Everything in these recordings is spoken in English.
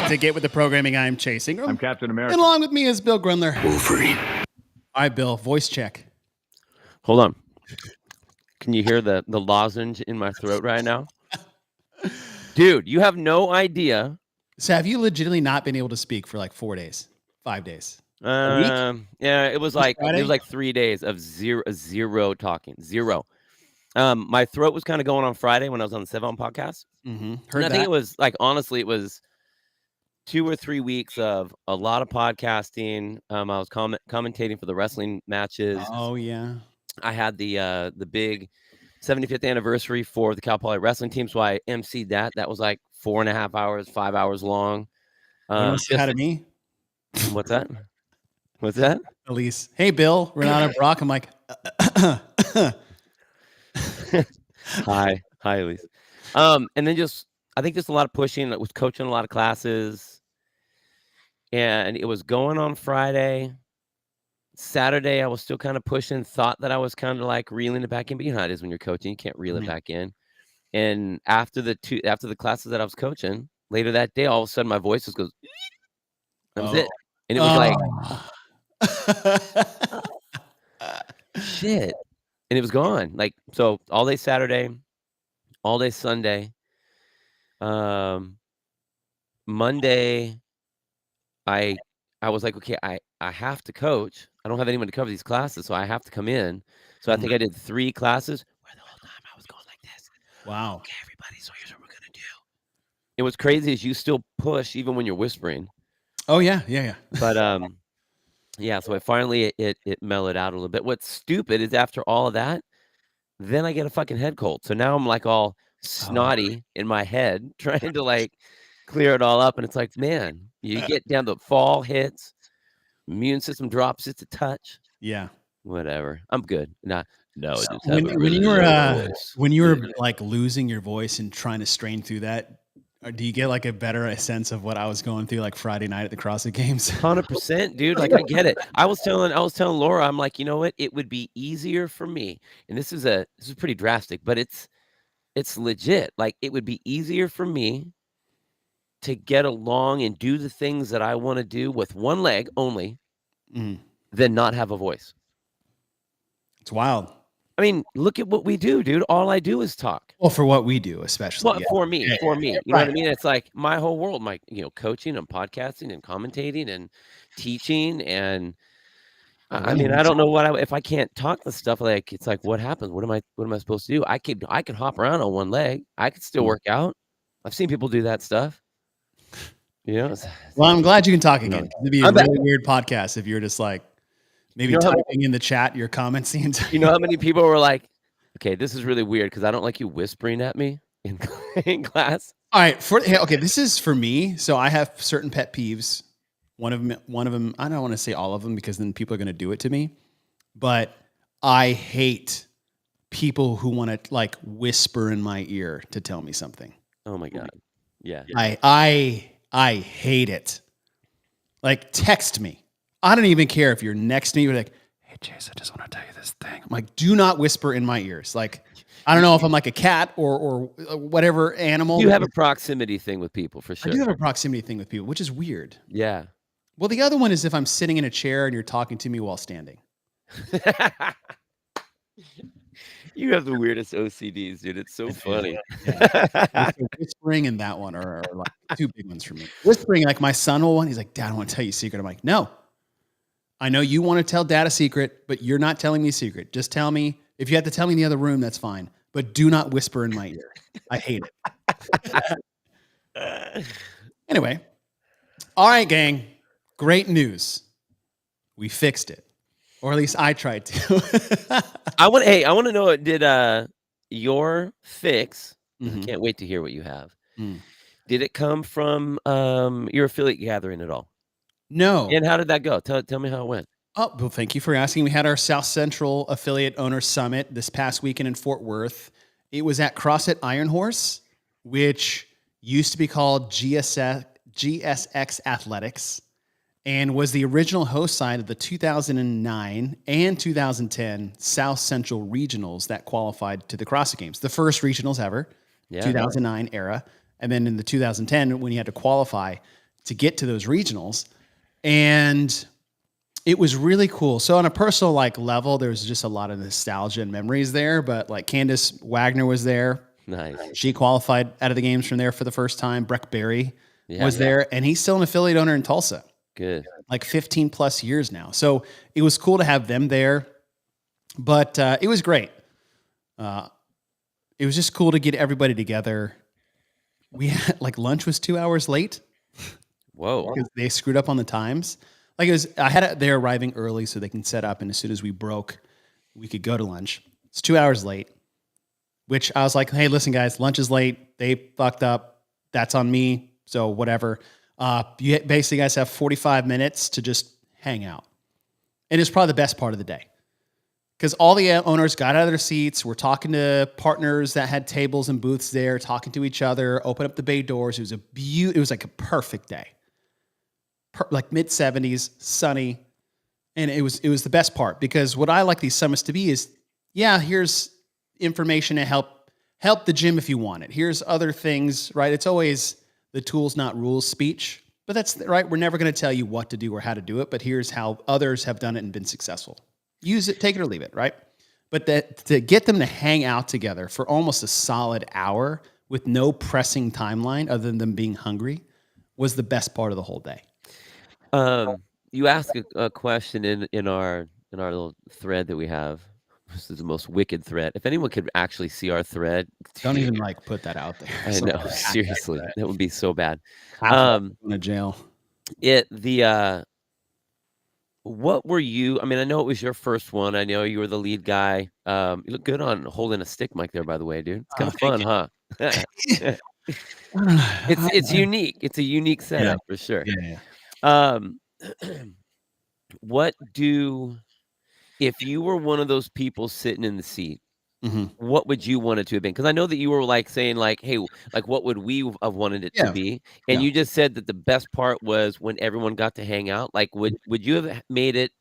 to get with the programming I am chasing. I'm Captain America. And along with me is Bill Grundler. Wolverine. All right, Bill, voice check. Hold on. Can you hear the lozenge in my throat right now? Dude, you have no idea. So have you legitimately not been able to speak for like 4 days, 5 days? Yeah, it was like Friday? 3 days of zero talking. Zero. My throat was kind of going on Friday when I was on the Semifinal podcast. Mm-hmm. And I think it was like, honestly, it was 2 or 3 weeks of a lot of podcasting. I was commentating for the wrestling matches. Oh yeah. I had the big 75th anniversary for the Cal Poly wrestling team, so I emceed that. That was like 4.5 hours, 5 hours long. Out of me. What's that? What's that? Elise. Hey, Bill. Renata Brock. I'm like. Hi, Elise. And then I think just a lot of pushing. I was coaching a lot of classes, and it was going on Friday. Saturday, I was still kind of pushing. Thought that I was kind of like reeling it back in, but you know how it is when you're coaching, you can't reel it back in. And after the classes that I was coaching, later that day, all of a sudden my voice just goes. That was it, and it was like shit, and it was gone. Like, so all day Saturday, all day Sunday. Monday, I was like, okay, I have to coach. I don't have anyone to cover these classes, so I have to come in. So I think I did 3 classes where the whole time I was going like this. Wow. Okay, everybody, so here's what we're gonna do. And what's crazy is you still push even when you're whispering. Oh yeah. But yeah. So it mellowed out a little bit. What's stupid is after all of that, then I get a fucking head cold. So now I'm like all snotty in my head, trying to like clear it all up. And it's like, man, you get down to fall hits, immune system drops just a touch. Yeah. Whatever. I'm good. No. So when you were like losing your voice and trying to strain through that, or do you get like a better sense of what I was going through like Friday night at the CrossFit Games? 100%, dude. Like, I get it. I was telling Laura, I'm like, you know what? It would be easier for me. And this is pretty drastic, but it's legit. Like, it would be easier for me to get along and do the things that I want to do with one leg only than not have a voice. It's wild. I mean, look at what we do, dude. All I do is talk. Well, for what we do, especially. Well, for me. You know what I mean? It's like my whole world, my, coaching and podcasting and commentating and teaching. And I mean, I don't know if I can't talk the stuff, like, it's like, what happens? What am I supposed to do? I could hop around on one leg. I could still work out. I've seen people do that stuff. Well, I'm glad you can talk again. It'd be a really weird podcast if you're just like, maybe typing in the chat your comments the entire. You know how many people were like, okay, this is really weird because I don't like you whispering at me in class. All right, this is for me. So I have certain pet peeves. One of them, I don't want to say all of them because then people are going to do it to me. But I hate people who want to like whisper in my ear to tell me something. Oh my God. Yeah. I hate it. Like, text me. I don't even care if you're next to me. You're like, hey, Chase, I just want to tell you this thing. I'm like, do not whisper in my ears. Like, I don't know if I'm like a cat or whatever animal. You have a proximity thing with people, for sure. I do have a proximity thing with people, which is weird. Yeah. Well, the other one is if I'm sitting in a chair and you're talking to me while standing. You have the weirdest OCDs, dude. It's so funny. Yeah. Whispering and that one are like 2 big ones for me. Whispering, like my son will he's like, Dad, I want to tell you a secret. I'm like, no. I know you want to tell Dad a secret, but you're not telling me a secret. Just tell me. If you have to tell me in the other room, that's fine. But do not whisper in my ear. I hate it. Anyway. All right, gang. Great news. We fixed it. Or at least I tried to. I want to know, did your fix, I can't wait to hear what you have. Did it come from your affiliate gathering at all? No. And how did that go? Tell me how it went. Oh, well, thank you for asking. We had our South Central Affiliate Owner Summit this past weekend in Fort Worth. It was at CrossFit Iron Horse, which used to be called GSX Athletics, and was the original host site of the 2009 and 2010 South Central Regionals that qualified to the CrossFit Games. The first regionals ever, 2009 era. And then in the 2010, when you had to qualify to get to those regionals. And it was really cool. So on a personal level, there was just a lot of nostalgia and memories there. But like Candace Wagner was there. Nice. She qualified out of the games from there for the first time. Breck Berry was there, and he's still an affiliate owner in Tulsa. Good. Like 15 plus years now. So it was cool to have them there, but it was great. It was just cool to get everybody together. We had lunch was 2 hours late. Whoa. Because they screwed up on the times. They're arriving early so they can set up, and as soon as we broke, we could go to lunch. It's 2 hours late, which I was like, hey, listen, guys, lunch is late. They fucked up. That's on me. So whatever. You basically guys have 45 minutes to just hang out. And it's probably the best part of the day. Because all the owners got out of their seats. We're talking to partners that had tables and booths there, talking to each other, open up the bay doors. It was it was like a perfect day. Like mid-70s, sunny. And it was the best part, because what I like these summits to be is, here's information to help the gym if you want it. Here's other things, right? It's always the tools, not rules speech. But that's right. We're never going to tell you what to do or how to do it, but here's how others have done it and been successful. Use it, take it or leave it, right? But to get them to hang out together for almost a solid hour with no pressing timeline other than them being hungry was the best part of the whole day. You asked a question in our little thread that we have. This is the most wicked thread. If anyone could actually see our thread, don't even put that out there. I know, seriously, that would be so bad. Going to jail. What were you? I mean, I know it was your first one. I know you were the lead guy. You look good on holding a stick mic there, by the way, dude. It's kind of fun, huh? It's unique. It's a unique setup for sure. Yeah. If you were one of those people sitting in the seat, mm-hmm. what would you want it to have been? Because I know that you were saying hey, what would we have wanted it to be? And you just said that the best part was when everyone got to hang out. Would you have made it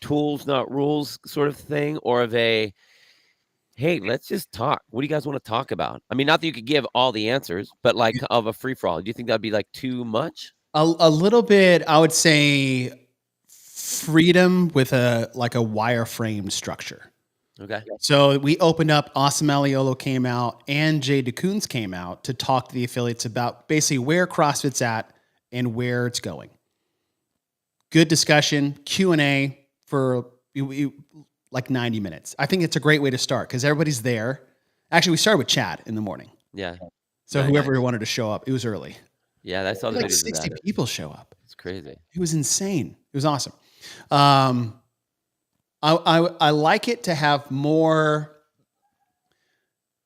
tools, not rules sort of thing, or of a, hey, let's just talk. What do you guys want to talk about? I mean, not that you could give all the answers, but of a free for all. Do you think that'd be too much? A little bit, I would say freedom with a wireframe structure. Okay. So we opened up, Awesome Aliolo came out and Jay DeCoons came out to talk to the affiliates about basically where CrossFit's at and where it's going. Good discussion, Q&A for 90 minutes. I think it's a great way to start because everybody's there. Actually, we started with Chad in the morning. Yeah. So whoever wanted to show up, it was early. Yeah, I saw the videos 60 of that. people show up. It's crazy. It was insane. It was awesome. I like it to have more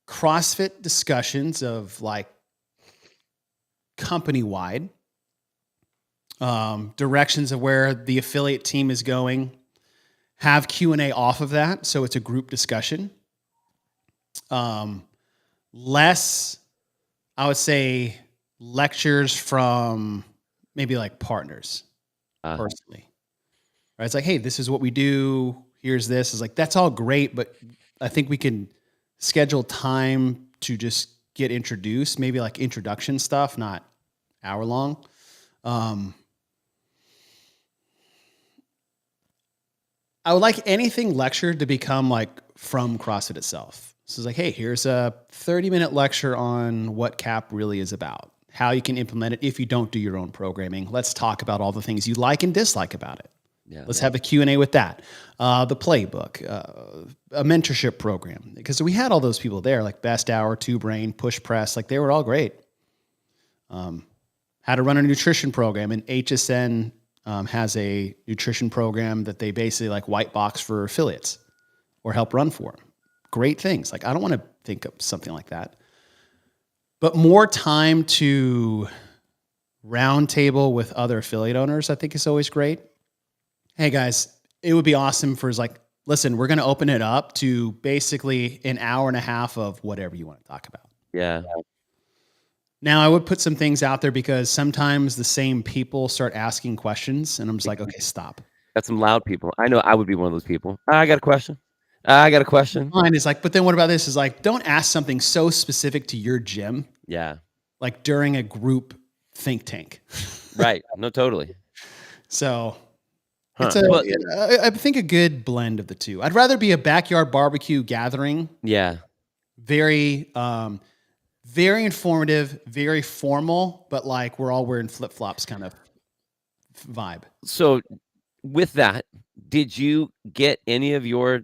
CrossFit discussions of company-wide directions of where the affiliate team is going. Have Q&A off of that, so it's a group discussion. Less, I would say, lectures from maybe partners personally. Right? It's hey, this is what we do. Here's this. It's that's all great, but I think we can schedule time to just get introduced, maybe introduction stuff, not hour long. I would like anything lectured to become from CrossFit itself. So it's hey, here's a 30-minute lecture on what CAP really is about, how you can implement it if you don't do your own programming. Let's talk about all the things you like and dislike about it. Yeah, let's have a Q&A with that. The playbook, a mentorship program. Because we had all those people there, Best Hour, Two Brain, Push Press. They were all great. How to run a nutrition program. And HSN has a nutrition program that they basically white box for affiliates or help run for them. Great things. I don't want to think of something like that. But more time to round table with other affiliate owners, I think is always great. Hey guys, it would be awesome for listen, we're going to open it up to basically an hour and a half of whatever you want to talk about. Yeah. Now I would put some things out there because sometimes the same people start asking questions and I'm just okay, stop. Got some loud people. I know I would be one of those people. I got a question. Mine is but then what about this is don't ask something so specific to your gym. Yeah. During a group think tank. Right. No, totally. So Huh. it's Well, I think a good blend of the two. I'd rather be a backyard barbecue gathering, yeah. very, very informative, very formal, but like we're all wearing flip flops kind of vibe. So with that, did you get any of your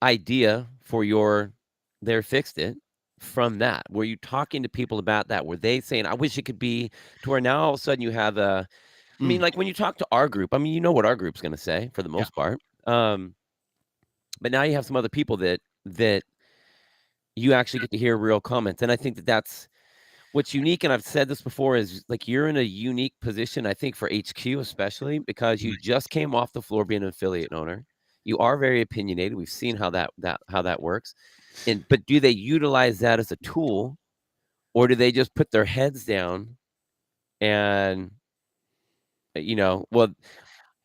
idea for your "There Fixed It" from that? Were you talking to people about that? Were they saying, "I wish it could be," to where now all of a sudden you have a I mean, Mm, like, when you talk to our group, I mean, you know what our group's gonna say for the yeah. most part. But now you have some other people that you actually get to hear real comments, and I think that that's what's unique, and I've said this before, is, like, you're in a unique position, I think, for HQ especially, because you just came off the floor being an affiliate owner. You are very opinionated. We've seen how that works. But do they utilize that as a tool, or do they just put their heads down and, well,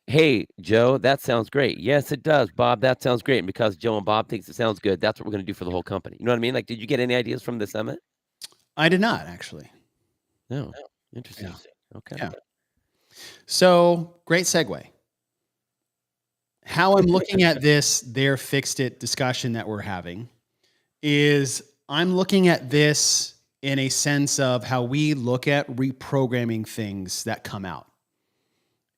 "Hey, Joe, that sounds great. Yes, it does. Bob, that sounds great. And because Joe and Bob thinks it sounds good, that's what we're gonna do for the whole company." You know what I mean? Like, did you get any ideas from the summit? I did not actually. No. Yeah. Interesting. Okay. Yeah. So great segue. How I'm looking at this, their fixed it discussion that we're having is I'm looking at this in a sense of how we look at reprogramming things that come out.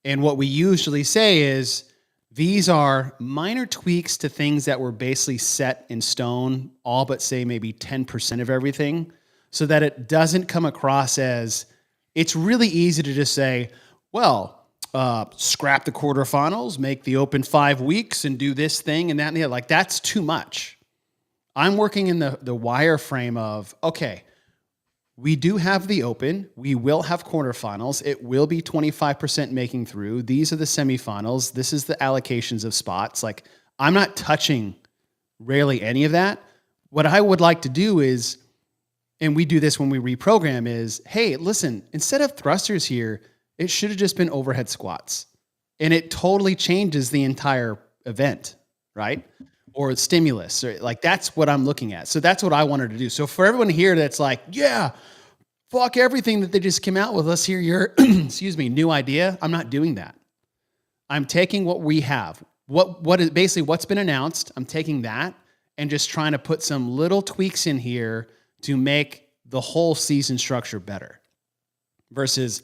And what we usually say is these are minor tweaks to things that were basically set in stone, all but say maybe 10% of everything, so that it doesn't come across as it's really easy to just say, well, scrap the quarterfinals, make the open 5 weeks and do this thing and that and the other. Like that's too much. I'm working in the wireframe of, okay, we do have the open. We will have quarterfinals. It will be 25% making through. These are the semifinals. This is the allocations of spots. Like I'm not touching rarely any of that. What I would like to do is, and we do this when we reprogram is, hey, listen, instead of thrusters here, it should have just been overhead squats. And it totally changes the entire event, right? Or stimulus, or like that's what I'm looking at. So that's what I wanted to do. So for everyone here that's like, yeah, fuck everything that they just came out with, let's hear your excuse me, new idea. I'm not doing that. I'm taking what we have. What is basically what's been announced. I'm taking that and just trying to put some little tweaks in here to make the whole season structure better. Versus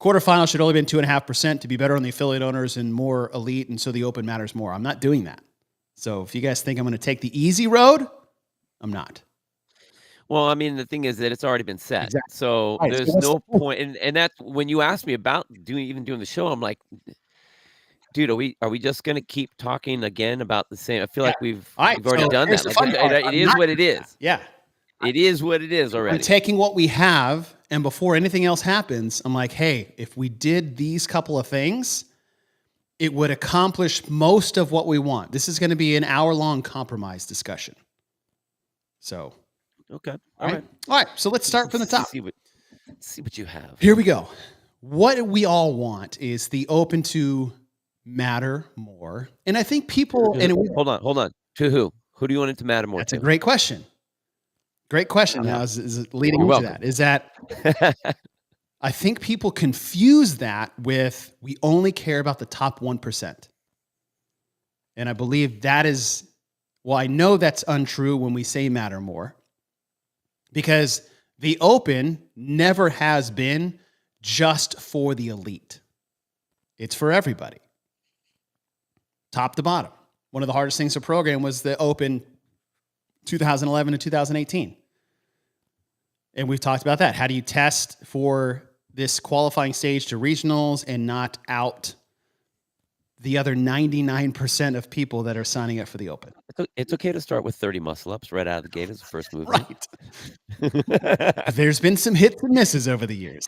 quarterfinals should only been 2.5% to be better on the affiliate owners and more elite, and so the open matters more. I'm not doing that. So if you guys think I'm going to take the easy road, I'm not. Well, I mean, the thing is that it's already been set. Exactly. So Right. So there's what's the no point, and that's when you asked me about doing the show, I'm like, "Dude, are we just gonna keep talking again about the same?" I feel yeah. like we've All right. we've already So done here's that. the Like, fun part. it I'm is not what it doing that. is. Yeah. It is what it is I'm already. taking what we have, and before anything else happens, I'm like, hey, if we did these couple of things, it would accomplish most of what we want. This is going to be an hour-long compromise discussion. So, Okay. all right. Alright. All right. So let's start from the top. See what you have. Here we go. What we all want is the open to matter more. And I think people, and Hold on. To who? Who do you want it to matter more that's a to? great question. Great question. Now, is it leading You're into welcome. that? Is that I think people confuse that with we only care about the top 1%. And I believe that is, well, I know that's untrue when we say matter more because the open never has been just for the elite. It's for everybody, top to bottom. One of the hardest things to program was the open 2011 to 2018. And we've talked about that. How do you test for this qualifying stage to regionals and not out the other 99% of people that are signing up for the open? It's okay to start with 30 muscle ups right out of the gate as the first movement. Right. There's been some hits and misses over the years.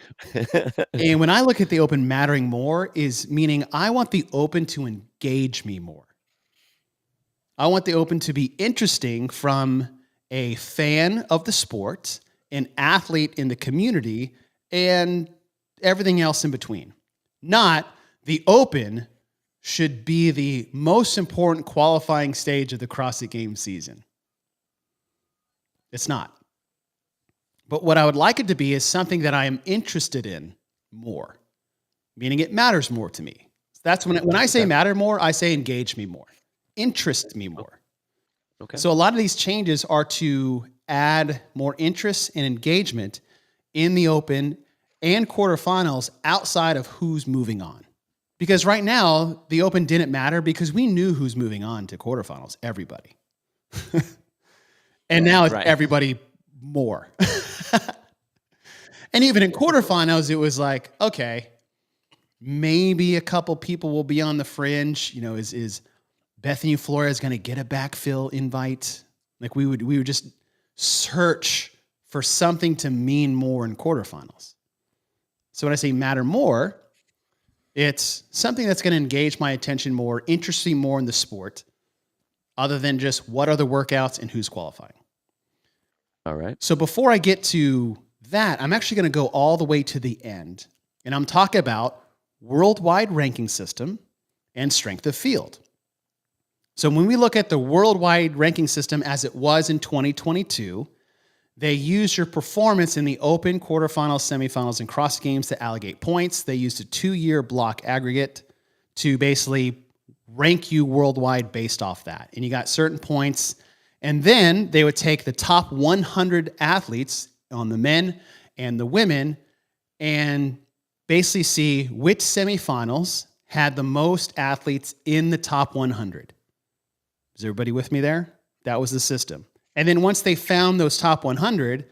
And when I look at the open mattering more is meaning I want the open to engage me more. I want the open to be interesting from a fan of the sport, an athlete in the community, and everything else in between. Not the open should be the most important qualifying stage of the CrossFit Games season. It's not. But what I would like it to be is something that I am interested in more, meaning it matters more to me. That's when I say matter more, I say engage me more, interest me more. Okay. So a lot of these changes are to add more interest and engagement in the Open and quarterfinals outside of who's moving on. Because right now, the Open didn't matter because we knew who's moving on to quarterfinals, everybody. And now it's everybody more. And even in quarterfinals, it was like, okay, maybe a couple people will be on the fringe. You know, is Bethany Flores going to get a backfill invite? Like we would just search for something to mean more in quarterfinals. So when I say matter more, it's something that's going to engage my attention more, interest me more in the sport, other than just what are the workouts and who's qualifying. All right. So before I get to that, I'm actually going to go all the way to the end, and I'm talking about worldwide ranking system and strength of field. So when we look at the worldwide ranking system as it was in 2022, they use your performance in the Open, quarterfinals, semifinals, and cross games to allocate points. They used a 2-year block aggregate to basically rank you worldwide based off that. And you got certain points. And then they would take the top 100 athletes on the men and the women and basically see which semifinals had the most athletes in the top 100. Is everybody with me there? That was the system. And then once they found those top 100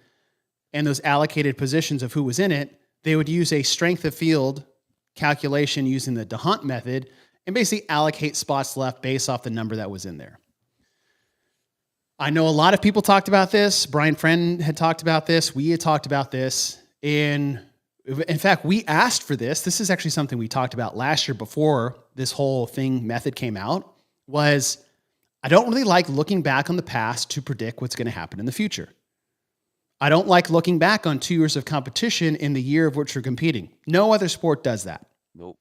and those allocated positions of who was in it, they would use a strength of field calculation using the DeHunt method and basically allocate spots left based off the number that was in there. I know a lot of people talked about this. Brian Friend had talked about this. We had talked about this. In fact, we asked for this. This is actually something we talked about last year before this whole thing method came out, was I don't really like looking back on the past to predict what's going to happen in the future. I don't like looking back on 2 years of competition in the year of which you're competing. No other sport does that. Nope.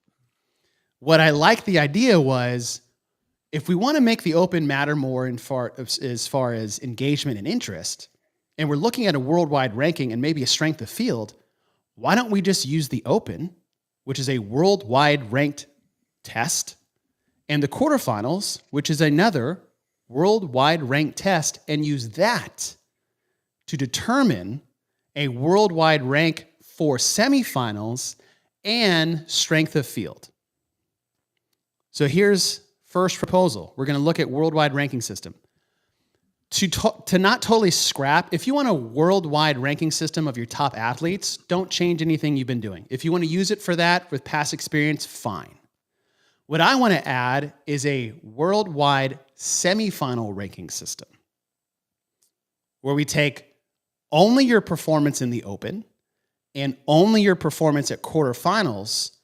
What I liked the idea was, if we want to make the Open matter more as far as engagement and interest, and we're looking at a worldwide ranking and maybe a strength of field, why don't we just use the Open, which is a worldwide ranked test, and the quarterfinals, which is another worldwide ranked test, and use that to determine a worldwide rank for semifinals and strength of field. So here's first proposal. We're going to look at worldwide ranking system. To not totally scrap, if you want a worldwide ranking system of your top athletes, don't change anything you've been doing. If you want to use it for that with past experience, fine. What I want to add is a worldwide semifinal ranking system where we take only your performance in the Open and only your performance at quarterfinals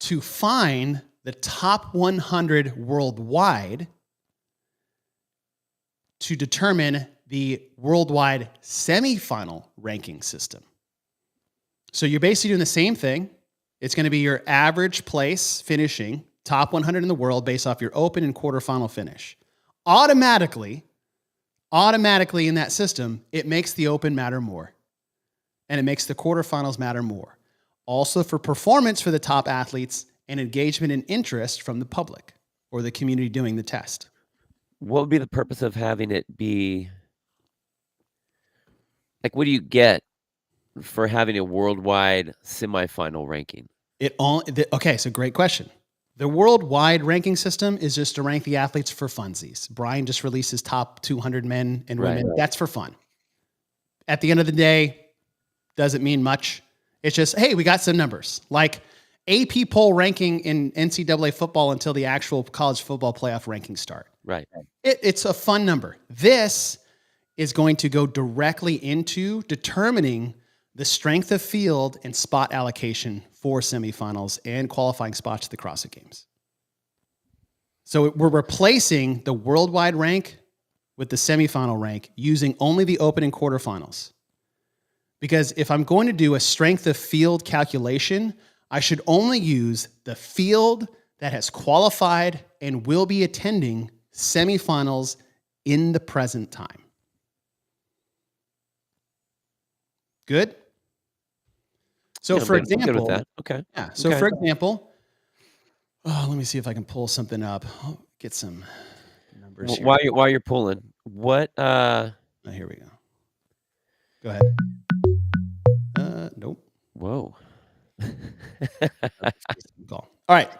to find the top 100 worldwide to determine the worldwide semifinal ranking system. So you're basically doing the same thing. It's going to be your average place finishing top 100 in the world based off your Open and quarterfinal finish. Automatically in that system, it makes the Open matter more. And it makes the quarterfinals matter more. Also for performance for the top athletes and engagement and interest from the public or the community doing the test. What would be the purpose of having it be? Like, what do you get for having a worldwide semifinal ranking? Okay, so great question. The worldwide ranking system is just to rank the athletes for funsies. Brian just released his top 200 men and women. Right. That's for fun. At the end of the day, doesn't mean much. It's just, hey, we got some numbers. Like AP poll ranking in NCAA football until the actual college football playoff rankings start. Right. It's a fun number. This is going to go directly into determining the strength of field and spot allocation for semifinals and qualifying spots to the CrossFit Games. So we're replacing the worldwide rank with the semifinal rank using only the Open and quarterfinals. Because if I'm going to do a strength of field calculation, I should only use the field that has qualified and will be attending semifinals in the present time. Good? So Yeah, for I'm good with example, that. Okay. yeah. So Okay. for example, let me see if I can pull something up. I'll get some numbers here. While you're pulling, what Oh, here we go. Go ahead. Nope. whoa. Call. All right.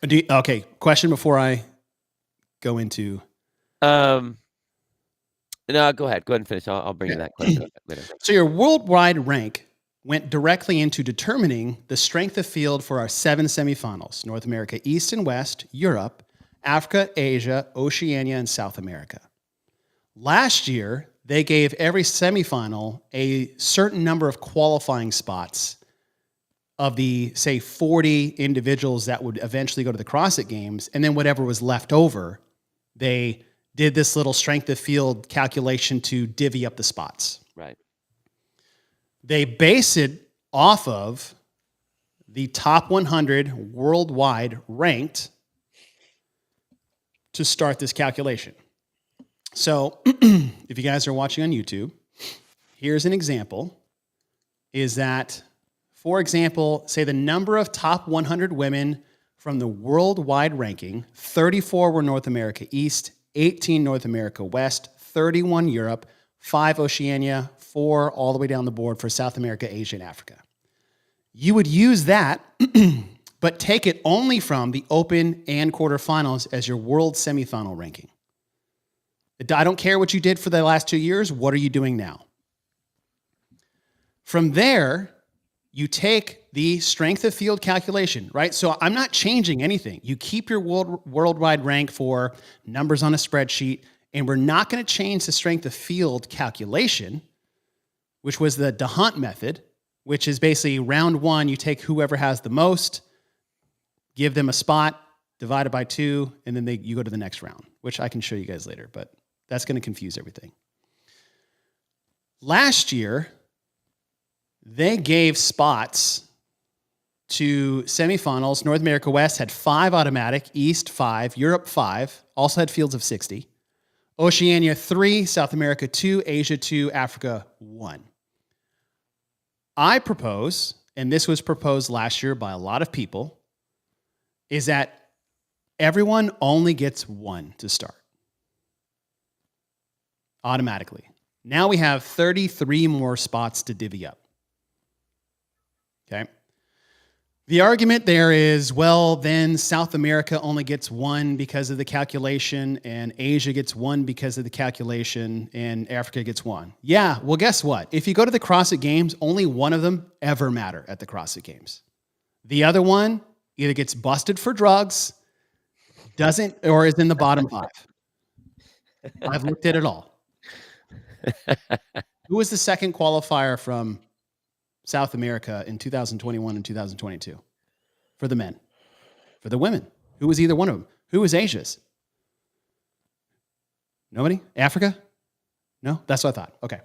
Okay. Question before I go into. No, go ahead. Go ahead and finish. I'll bring you that question later. So your worldwide rank went directly into determining the strength of field for our 7 semifinals: North America, East and West, Europe, Africa, Asia, Oceania, and South America. Last year, they gave every semifinal a certain number of qualifying spots of the, say, 40 individuals that would eventually go to the CrossFit Games, and then whatever was left over, they did this little strength of field calculation to divvy up the spots. Right. They base it off of the top 100 worldwide ranked to start this calculation. So if you guys are watching on YouTube, here's an example, is that, for example, say the number of top 100 women from the worldwide ranking, 34 were North America East, 18 North America West, 31 Europe, 5 Oceania, 4 all the way down the board for South America, Asia, and Africa. You would use that, but take it only from the Open and quarterfinals as your world semifinal ranking. I don't care what you did for the last 2 years. What are you doing now? From there, you take the strength of field calculation, right? So I'm not changing anything. You keep your worldwide rank for numbers on a spreadsheet, and we're not going to change the strength of field calculation, which was the DeHunt method, which is basically round one, you take whoever has the most, give them a spot, divide it by 2, and then you go to the next round, which I can show you guys later, but that's going to confuse everything. Last year, they gave spots to semifinals. North America West had 5 automatic, East 5, Europe 5, also had fields of 60. Oceania 3, South America 2, Asia 2, Africa 1. I propose, and this was proposed last year by a lot of people, is that everyone only gets 1 to start automatically. Now we have 33 more spots to divvy up. Okay. The argument there is, well, then South America only gets 1 because of the calculation, and Asia gets 1 because of the calculation, and Africa gets 1. Yeah, well, guess what? If you go to the CrossFit Games, only one of them ever matter at the CrossFit Games. The other one either gets busted for drugs, doesn't, or is in the bottom 5. I've looked at it all. Who was the second qualifier from South America in 2021 and 2022 for the men? For the women, who was either one of them? Who was Asia's? Nobody? Africa? No? That's what I thought. Okay.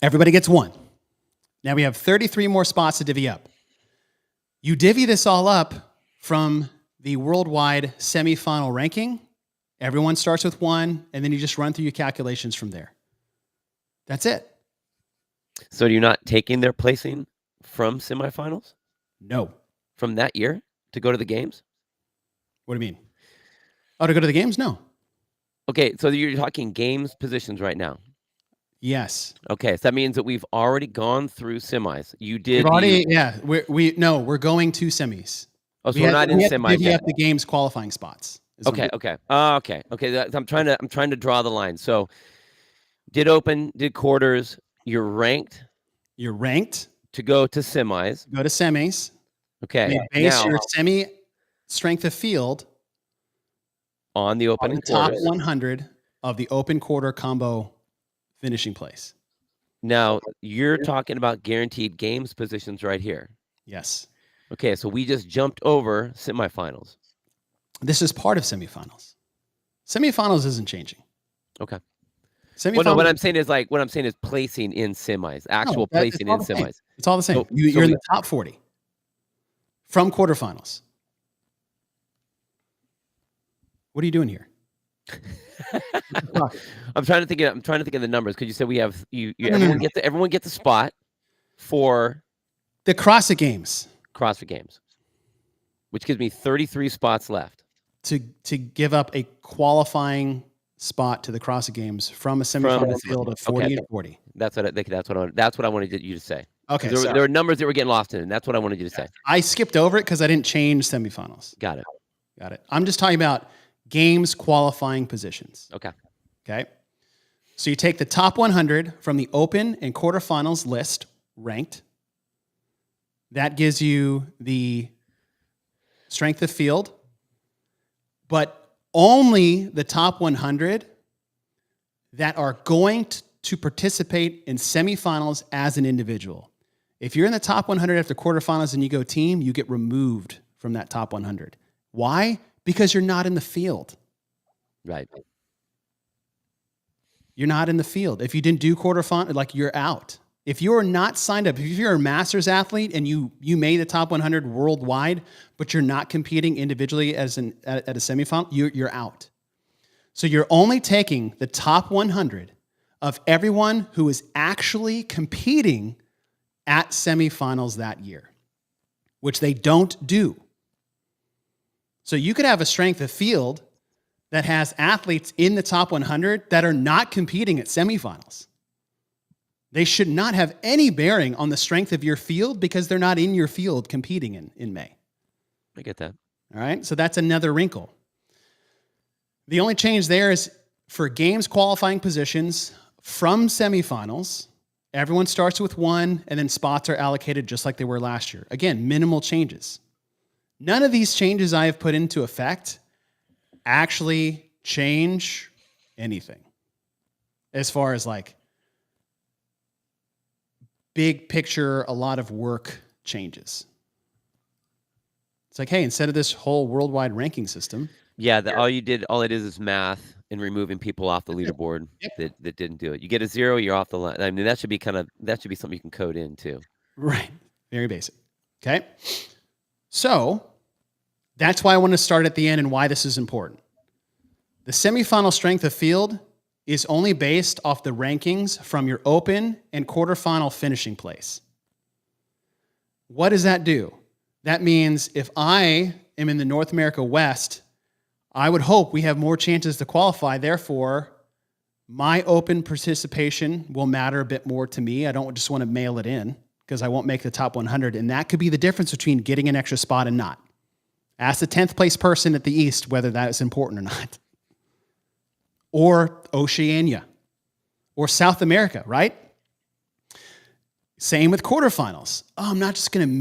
Everybody gets 1. Now we have 33 more spots to divvy up. You divvy this all up from the worldwide semifinal ranking. Everyone starts with 1, and then you just run through your calculations from there. That's it. So you're not taking their placing from semifinals? No. From that year to go to the games? What do you mean? Oh, to go to the games? No. Okay, so you're talking games positions right now. Yes. Okay, so that means that we've already gone through semis. You did. We've already, yeah. We're going to semis. Oh, so we're not in semis yet. Up the games qualifying spots. Okay. I'm trying to draw the line. So, did open, did quarters. You're ranked. You're ranked to go to semis. Go to semis. Okay. You base your semi strength of field on the open and top quarters. 100 of the open quarter combo finishing place. Now you're talking about guaranteed games positions right here. Yes. Okay, so we just jumped over semifinals. This is part of semifinals. Semifinals isn't changing. Okay. Semifinals, well, no, what I'm saying is placing in semis, placing in semis. It's all the same. You're in the top 40 from quarterfinals. What are you doing here? I'm trying to think of the numbers because you said we have everyone gets a spot. for the CrossFit Games. CrossFit Games, which gives me 33 spots left. To give up a qualifying spot to the CrossFit Games from a semifinal field of 40 and 40. That's what I wanted you to say. Okay, there were numbers that were getting lost in it, and that's what I wanted you to say. I skipped over it because I didn't change semifinals. Got it. I'm just talking about games qualifying positions. Okay. So you take the top 100 from the open and quarterfinals list ranked. That gives you the strength of field, but only the top 100 that are going to participate in semifinals as an individual. If you're in the top 100 after quarterfinals and you go team, you get removed from that top 100. Why? Because you're not in the field. Right. You're not in the field. If you didn't do quarterfinal, like you're out. If you're not signed up, if you're a master's athlete and you made the top 100 worldwide, but you're not competing individually at a semifinal, you're out. So you're only taking the top 100 of everyone who is actually competing at semifinals that year, which they don't do. So you could have a strength of field that has athletes in the top 100 that are not competing at semifinals. They should not have any bearing on the strength of your field because they're not in your field competing in May. I get that. All right, so that's another wrinkle. The only change there is for games qualifying positions from semifinals, everyone starts with one and then spots are allocated just like they were last year. Again, minimal changes. None of these changes I have put into effect actually change anything as far as like big picture, a lot of work changes. It's like, hey, instead of this whole worldwide ranking system. Yeah, all it is math and removing people off the leaderboard that didn't do it. You get a 0, you're off the line. I mean, that should be something you can code in too. Right. Very basic. Okay. So that's why I want to start at the end and why this is important. The semifinal strength of field is only based off the rankings from your open and quarterfinal finishing place. What does that do? That means if I am in the North America West, I would hope we have more chances to qualify. Therefore, my open participation will matter a bit more to me. I don't just want to mail it in because I won't make the top 100. And that could be the difference between getting an extra spot and not. Ask the 10th place person at the East whether that is important or not. Or Oceania, or South America, right? Same with quarterfinals. Oh, I'm just going to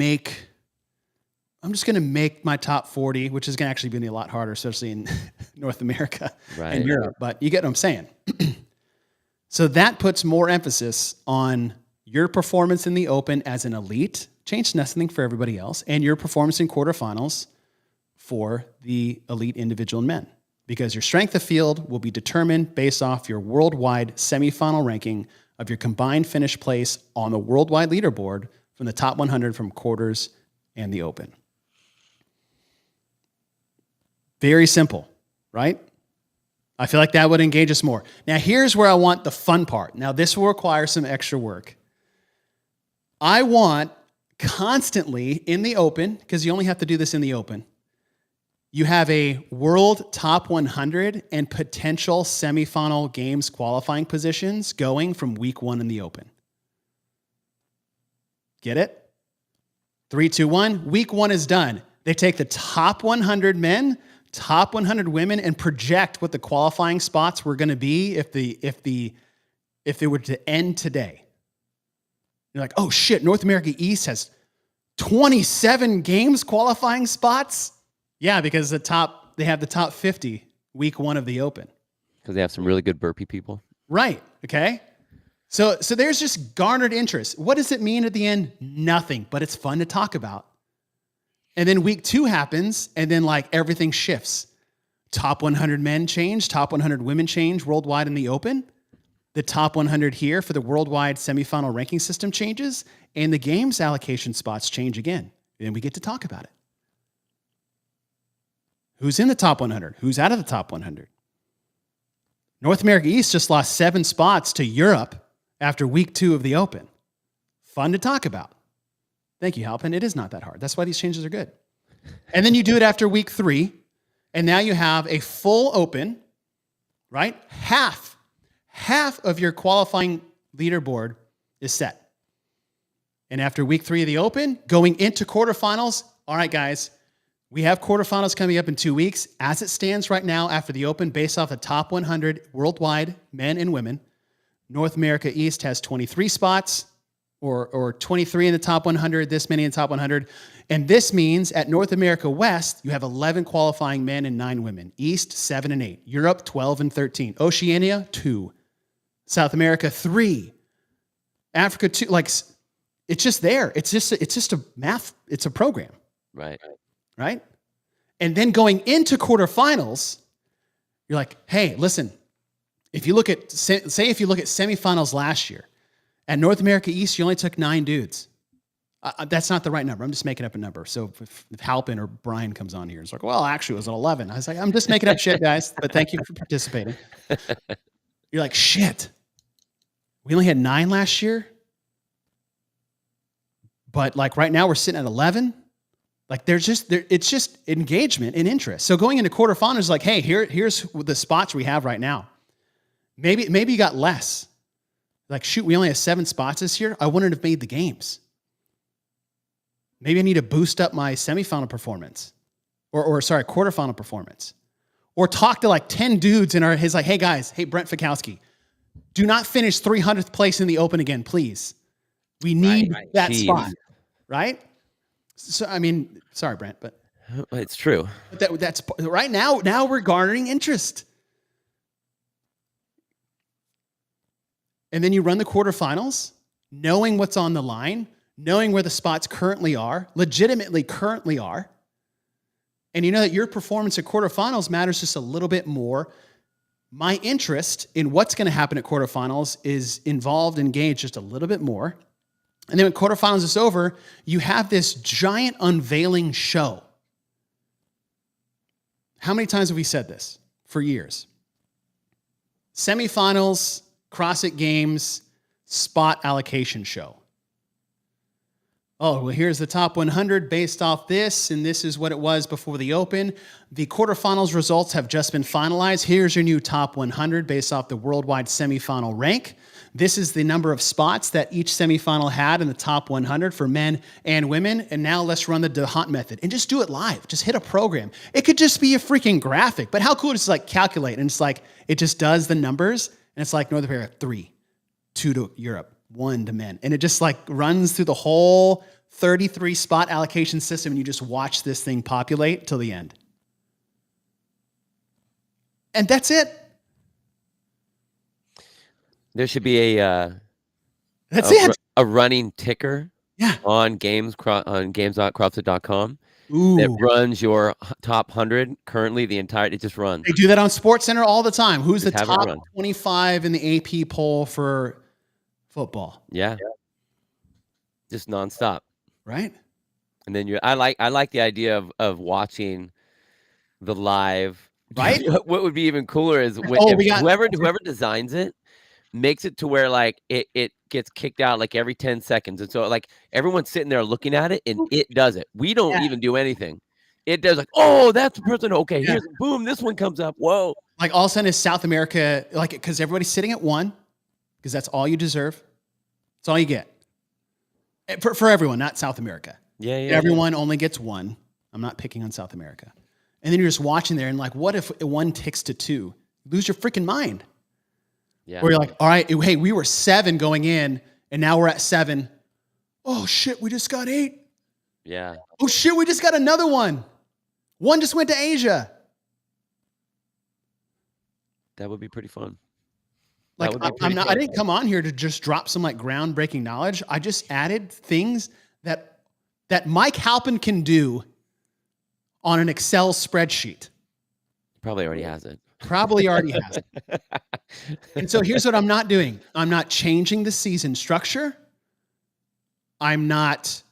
make my top 40, which is going to actually be a lot harder, especially in North America and Europe. But you get what I'm saying. So that puts more emphasis on your performance in the open as an elite, change nothing for everybody else, and your performance in quarterfinals for the elite individual men. Because your strength of field will be determined based off your worldwide semifinal ranking of your combined finish place on the worldwide leaderboard from the top 100 from quarters and the open. Very simple, right? I feel like that would engage us more. Now, here's where I want the fun part. Now, this will require some extra work. I want constantly in the open, because you only have to do this in the open, you have a world top 100 and potential semifinal games qualifying positions going from week 1 in the open. Get it? 3, 2, 1. Week 1 is done. They take the top 100 men, top 100 women, and project what the qualifying spots were going to be if they were to end today. You're like, oh shit, North America East has 27 games qualifying spots. Yeah, because they have the top 50 week 1 of the open. Because they have some really good burpee people. Right. Okay. So there's just garnered interest. What does it mean at the end? Nothing, but it's fun to talk about. And then week 2 happens, and then like everything shifts. Top 100 men change, top 100 women change worldwide in the open. The top 100 here for the worldwide semifinal ranking system changes, and the games allocation spots change again. And we get to talk about it. Who's in the top 100? Who's out of the top 100? North America East just lost 7 spots to Europe after week 2 of the Open. fun to talk about. Thank you, Halpin. It is not that hard. That's why these changes are good. And then you do it after week 3, and now you have a full open, right? Half of your qualifying leaderboard is set. And after week 3 of the open, going into quarterfinals, all right, guys, we have quarterfinals coming up in 2 weeks. As it stands right now after the open, based off the top 100 worldwide, men and women, North America East has 23 spots, or 23 in the top 100, this many in the top 100. And this means at North America West, you have 11 qualifying men and 9 women. East, 7 and 8. Europe, 12 and 13. Oceania, 2. South America, 3. Africa, 2. Like, it's just there. It's just a math. It's a program. Right. Right? And then going into quarterfinals, you're like, hey, listen, if you look at semifinals last year, at North America East, you only took 9 dudes. That's not the right number. I'm just making up a number. So if Halpin or Brian comes on here, it's like, well, actually, it was an 11. I was like, I'm just making up shit, guys. But thank you for participating. You're like, shit. We only had 9 last year. But like right now, we're sitting at 11. Like it's just engagement and interest. So going into quarterfinals, like, hey, here's the spots we have right now. Maybe you got less. Like, shoot, we only have 7 spots this year. I wouldn't have made the games. Maybe I need to boost up my semifinal performance or quarterfinal performance, or talk to like 10 dudes in his like, hey guys, hey, Brent Fikowski, do not finish 300th place in the open again, please. We need that spot. Right. So, I mean, sorry, Brent, but it's true. But that's right now we're garnering interest. And then you run the quarterfinals, knowing what's on the line, knowing where the spots legitimately currently are. And you know that your performance at quarterfinals matters just a little bit more. My interest in what's going to happen at quarterfinals is engaged just a little bit more. And then when quarterfinals is over, you have this giant unveiling show. How many times have we said this? For years. Semifinals, CrossFit Games, spot allocation show. Oh, well, here's the top 100 based off this, and this is what it was before the open. The quarterfinals results have just been finalized. Here's your new top 100 based off the worldwide semifinal rank. This is the number of spots that each semifinal had in the top 100 for men and women. And now let's run the DeHunt method and just do it live. Just hit a program. It could just be a freaking graphic, but how cool is it to like calculate? And it's like, it just does the numbers. And it's like North America, 3, 2 to Europe, 1 to men. And it just like runs through the whole 33 spot allocation system. And you just watch this thing populate till the end. And that's it. There should be a running ticker on games.crossfit.com that runs your top 100 currently. It just runs. They do that on SportsCenter all the time. Who's the top 25 in the AP poll for football? Yeah. Just nonstop. Right. And then I like the idea of watching the live. Right. What would be even cooler is whoever designs it makes it to where like it gets kicked out like every 10 seconds. And so like everyone's sitting there looking at it and it does it. We don't even do anything. It does like, oh, that's the person. Okay, here's boom, this one comes up. Whoa. Like all of a sudden is South America, like, because everybody's sitting at 1, because that's all you deserve. That's all you get. For everyone, not South America. Yeah. Everyone only gets 1. I'm not picking on South America. And then you're just watching there and like, what if 1 ticks to 2? You lose your freaking mind. Yeah. Where you're like, all right, hey, we were 7 going in, and now we're at 7. Oh shit, we just got 8. Yeah. Oh shit, we just got another one. 1 just went to Asia. That would be pretty fun. Like I didn't come on here to just drop some like groundbreaking knowledge. I just added things that Mike Halpin can do on an Excel spreadsheet. Probably already has it. And so here's what I'm not doing. I'm not changing the season structure. I'm not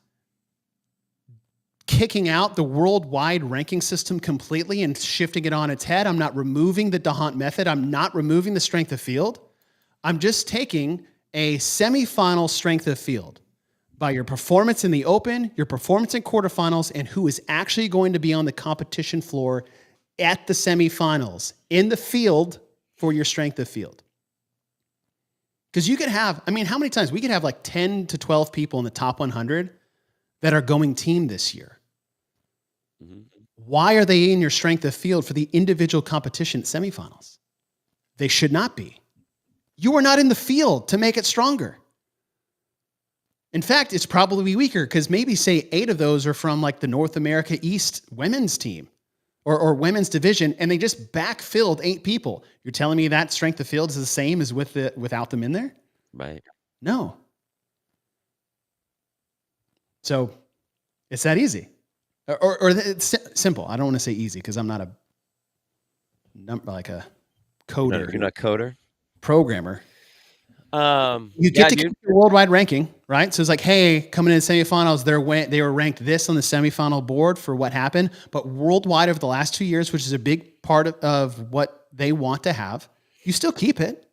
kicking out the worldwide ranking system completely and shifting it on its head. I'm not removing the DeHunt method. I'm not removing the strength of field. I'm just taking a semifinal strength of field, by your performance in the Open, your performance in quarterfinals, and who is actually going to be on the competition floor at the semifinals in the field for your strength of field. Because you could have, I mean, how many times we could have like 10 to 12 people in the top 100 that are going team this year. Mm-hmm. Why are they in your strength of field for the individual competition at semifinals? They should not be. You are not in the field to make it stronger. In fact, it's probably weaker because maybe say 8 of those are from like the North America East women's team or women's division, and they just backfilled 8 people. You're telling me that strength of field is the same as without them in there? Right. No. So it's that easy. Or it's simple. I don't want to say easy because I'm not a coder. You're not a coder? Programmer. You keep get your worldwide ranking, right? So it's like, hey, coming in the semifinals, they were ranked this on the semifinal board for what happened, but worldwide over the last 2 years, which is a big part of what they want to have, you still keep it.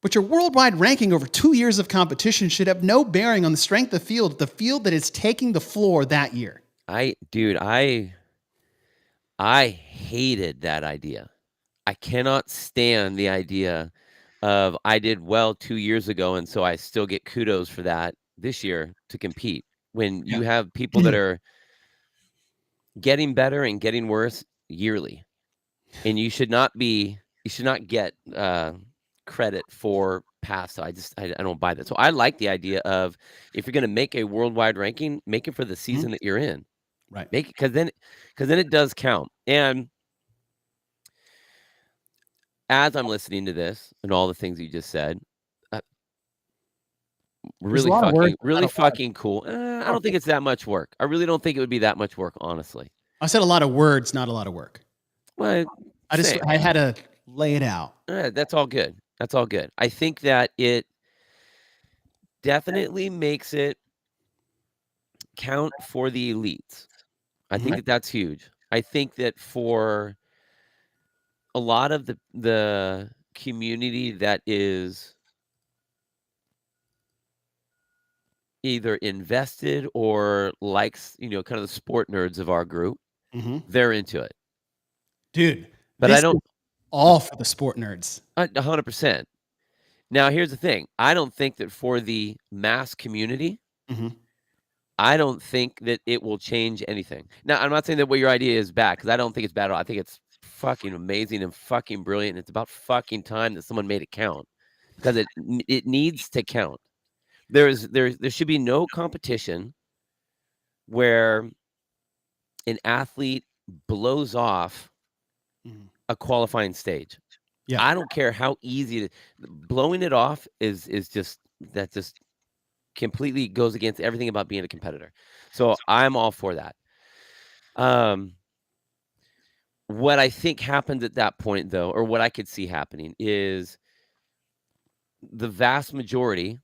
But your worldwide ranking over 2 years of competition should have no bearing on the strength of the field that is taking the floor that year. I hated that idea. I cannot stand the idea of I did well 2 years ago, and so I still get kudos for that this year to compete. When you have people that are getting better and getting worse yearly, and you should not get credit for past. I don't buy that. So I like the idea of if you're going to make a worldwide ranking, make it for the season that you're in. Right. Make it because then it does count. And as I'm listening to this and all the things you just said, really fucking cool. I don't think it's that much work. I really don't think it would be that much work, honestly. I said a lot of words, not a lot of work. Well, I had to lay it out. That's all good. That's all good. I think that it definitely makes it count for the elites. I think that that's huge. I think that for a lot of the community that is either invested or likes, kind of the sport nerds of our group, they're into it. Dude, but I don't all for the sport nerds. 100%. Now, here's the thing. I don't think that for the mass community, I don't think that it will change anything. Now, I'm not saying that what your idea is bad because I don't think it's bad at all. I think it's fucking amazing and fucking brilliant. And it's about fucking time that someone made it count because it needs to count. There should be no competition where an athlete blows off a qualifying stage. Yeah. I don't care how easy blowing it off is just completely goes against everything about being a competitor. So I'm all for that. What I think happened at that point, though, or what I could see happening is the vast majority,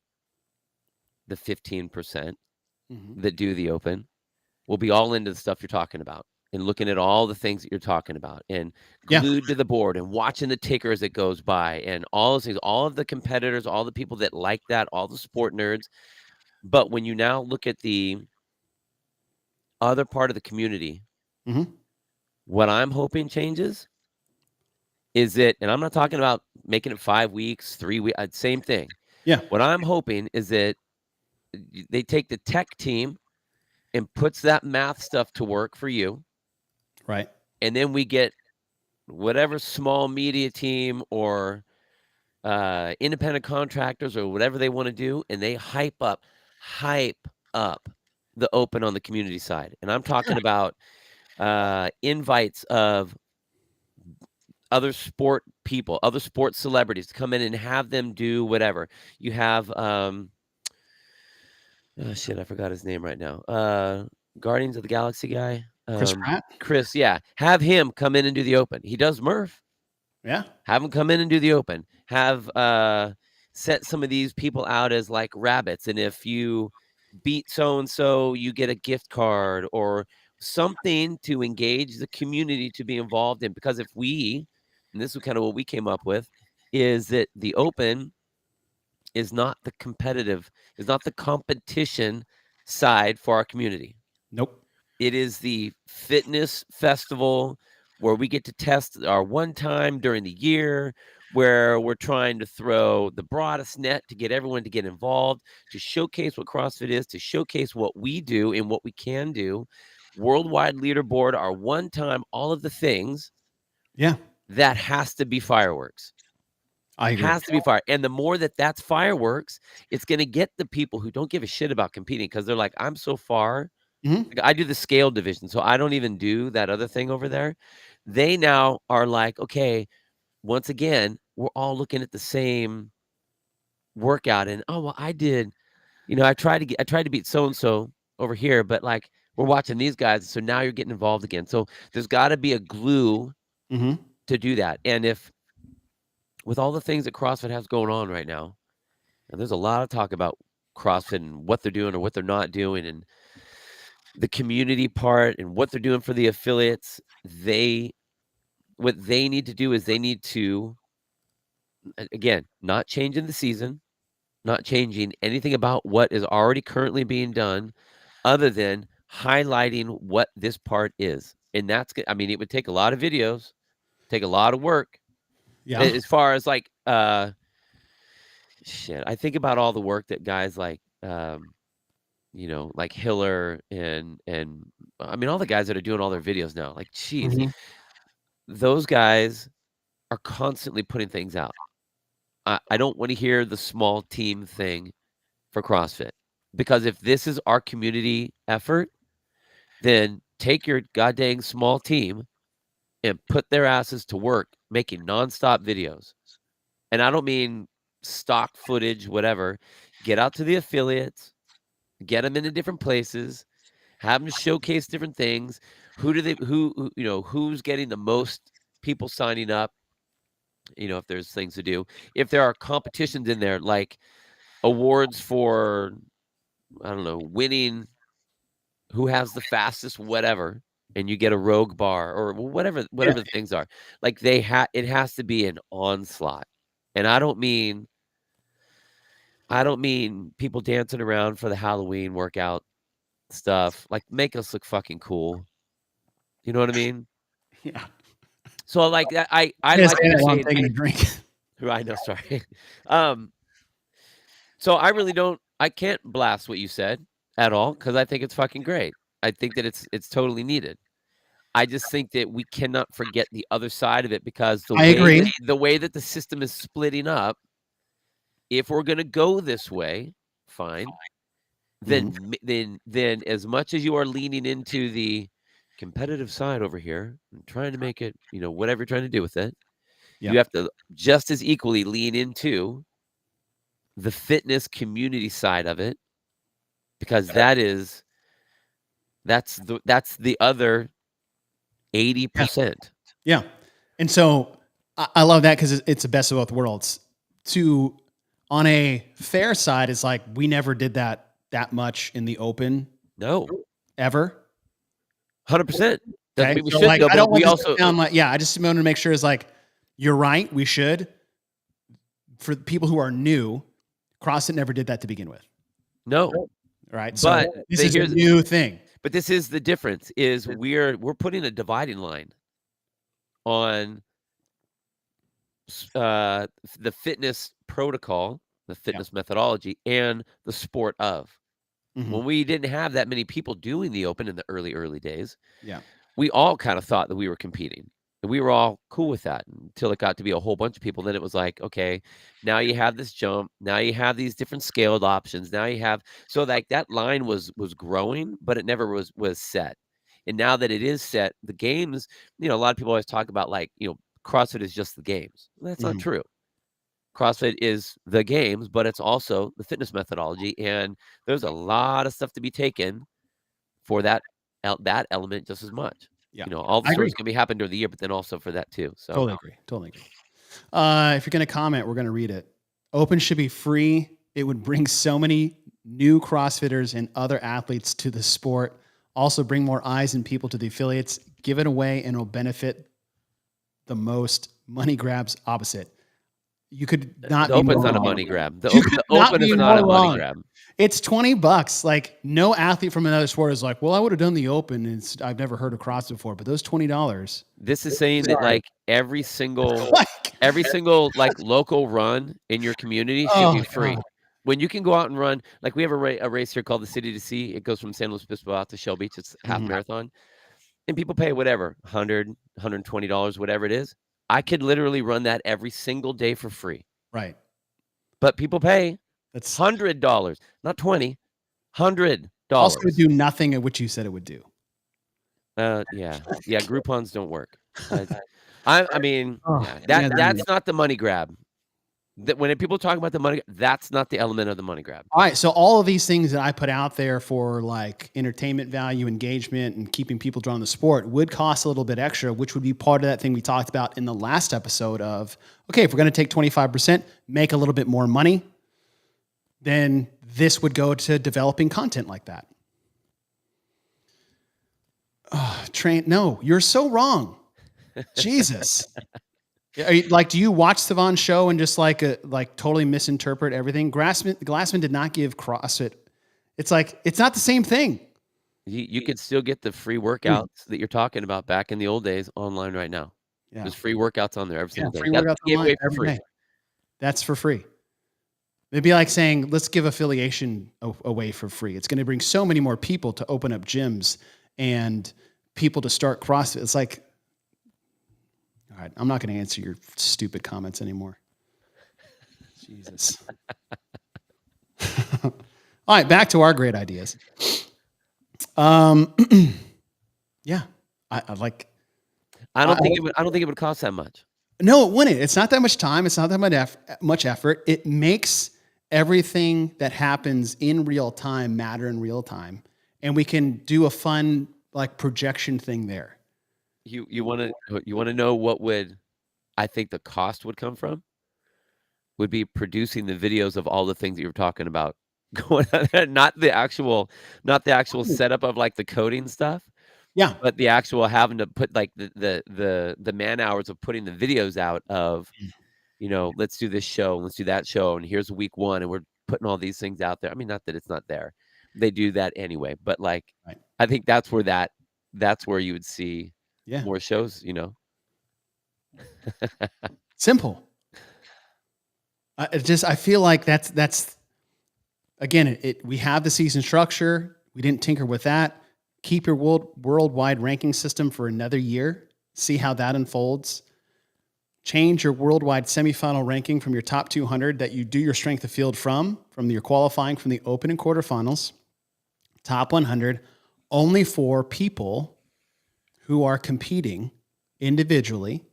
the 15% that do the Open, will be all into the stuff you're talking about and looking at all the things that you're talking about and glued to the board and watching the ticker as it goes by and all those things, all of the competitors, all the people that like that, all the sport nerds. But when you now look at the other part of the community, what I'm hoping changes is that, and I'm not talking about making it 5 weeks, 3 weeks, same thing. Yeah. What I'm hoping is that they take the tech team and puts that math stuff to work for you. Right. And then we get whatever small media team or independent contractors or whatever they want to do, and they hype up the Open on the community side. And I'm talking about invites of other sport people, other sports celebrities to come in and have them do whatever. You have oh shit, I forgot his name right now. Guardians of the Galaxy guy. Chris Pratt? Chris, yeah. Have him come in and do the Open. He does Murph. Yeah. Have him come in and do the Open. Have set some of these people out as like rabbits. And if you beat so-and-so, you get a gift card or something to engage the community to be involved in. Because if we, and this is kind of what we came up with, is that the Open is not the competition side for our community. Nope. It is the fitness festival where we get to test our one time during the year, where we're trying to throw the broadest net to get everyone to get involved, to showcase what CrossFit is, to showcase what we do and what we can do. Worldwide leaderboard, our one time, all of the things. Yeah. That has to be fireworks. I agree. Has to be fire. And the more that's fireworks, it's going to get the people who don't give a shit about competing, because they're like, I'm so far. Mhm. Like, I do the scale division, so I don't even do that other thing over there. They now are like, okay, once again, we're all looking at the same workout, and oh well, I tried to beat so and so over here, but like we're watching these guys, so now you're getting involved again. So there's got to be a glue Mhm. to do that. And if with all the things that CrossFit has going on right now, and there's a lot of talk about CrossFit and what they're doing or what they're not doing, and the community part and what they're doing for the affiliates, what they need to do is they need to, again, not changing the season, not changing anything about what is already currently being done, other than highlighting what this part is. And that's, I mean, it would take a lot of videos, take a lot of work. Yeah. As far as like, shit, I think about all the work that guys like, like Hiller and I mean, all the guys that are doing all their videos now, like, geez, Mhm. those guys are constantly putting things out. I don't want to hear the small team thing for CrossFit, because if this is our community effort, then take your goddamn small team and put their asses to work making nonstop videos. And I don't mean stock footage, whatever. Get out to the affiliates, get them into different places, have them showcase different things. Who's getting the most people signing up? If there's things to do, if there are competitions in there, like awards for, I don't know, winning who has the fastest whatever, and you get a rogue bar or whatever Yeah. the things are. Like, it has to be an onslaught. And I don't mean people dancing around for the Halloween workout stuff. Like, make us look fucking cool. You know what I mean? Yeah. So like that, I Just like saying you it while I'm saying, taking a drink. who I know, sorry. So I can't blast what you said at all, because I think it's fucking great. I think that it's totally needed. I just think that we cannot forget the other side of it, because I agree. the way that the system is splitting up, if we're going to go this way, fine. Mhm. Then as much as you are leaning into the competitive side over here and trying to make it, whatever you're trying to do with it, Yeah. you have to just as equally lean into the fitness community side of it, because that's the other 80%. Yeah. And so I love that, because it's the best of both worlds. On a fair side, it's like we never did that much in the open No, ever. 100%. Doesn't Okay. mean we So shouldn't, like, though, I but don't we want this to also, sound like, I just wanted to make sure it's like, you're right. We should. For people who are new, CrossFit never did that to begin with. no. All right. But So this is a new thing. But this is the difference, is we're putting a dividing line on the fitness protocol, the Yeah. fitness methodology, and the sport of. Mhm. When we didn't have that many people doing the open in the early days, Yeah. we all kind of thought that we were competing. And we were all cool with that until it got to be a whole bunch of people. Then it was like, okay, now you have this jump. Now you have these different scaled options. Now you have, so like that line was growing, but it never was set. And now that it is set, the games, a lot of people always talk about, like, CrossFit is just the games. Well, that's not Mhm. true. CrossFit is the games, but it's also the fitness methodology. And there's a lot of stuff to be taken for that element just as much. Yeah. All the I agree. stories can be happening during the year, but then also for that too. So Totally agree. Totally agree. If you're going to comment, we're going to read it. Open should be free. It would bring so many new CrossFitters and other athletes to the sport. Also bring more eyes and people to the affiliates. Give it away and it'll benefit the most. Money grabs opposite. you could not The be Open's more not a wrong. money grab. You could The not Open be is not a more money wrong. grab. It's $20. Like no athlete from another sport is like, well, I would have done the Open. And I've never heard of CrossFit before, but those $20. This is saying that like every single like local run in your community should be free. God. When you can go out and run, like we have a race here called the City to Sea. It goes from San Luis Obispo out to Shell Beach. It's half marathon. And people pay whatever, $100, $120, whatever it is. I could literally run that every single day for free. Right. But people pay That's $100, not $20, $100. also would do nothing at what you said it would do. Yeah. Groupons don't work. I mean, that's not the money grab. That when people talk about the money, that's not the element of the money grab. All right. So all of these things that I put out there for like entertainment value, engagement, and keeping people drawn to the sport would cost a little bit extra, which would be part of that thing we talked about in the last episode of, okay, if we're going to take 25%, make a little bit more money, then this would go to developing content like that. No, you're so wrong. Jesus. Are you, like, do you watch Savon's show and just like totally misinterpret everything? Glassman did not give CrossFit. It's like, it's not the same thing. You could still get the free workouts that you're talking about back in the old days online right now. Yeah. There's free workouts on there every single day. Free workouts online for free. day. That's for free. It'd be like saying, let's give affiliation away for free. It's going to bring so many more people to open up gyms and people to start CrossFit. It's like, all right, I'm not going to answer your stupid comments anymore. Jesus. All right, back to our great ideas. Yeah, I like. I don't think it would cost that much. No, it wouldn't. It's not that much time. It's not that much effort. It makes everything that happens in real time matter in real time, and we can do a fun like projection thing there. You want to know what would I think the cost would come from? Would be producing the videos of all the things that you were talking about going on there, not the actual setup of like the coding stuff. Yeah. But the actual having to put like the man hours of putting the videos out of, let's do this show, let's do that show, and here's week 1, and we're putting all these things out there. I mean, not that it's not there. They do that anyway, but like right. I think that's where you would see more shows, Simple. I feel like that's again, we have the season structure. We didn't tinker with that. Keep your worldwide ranking system for another year. See how that unfolds. Change your worldwide semifinal ranking from your top 200 that you do your strength of field from your qualifying from the Open and quarterfinals. Top 100 only for people who are competing individually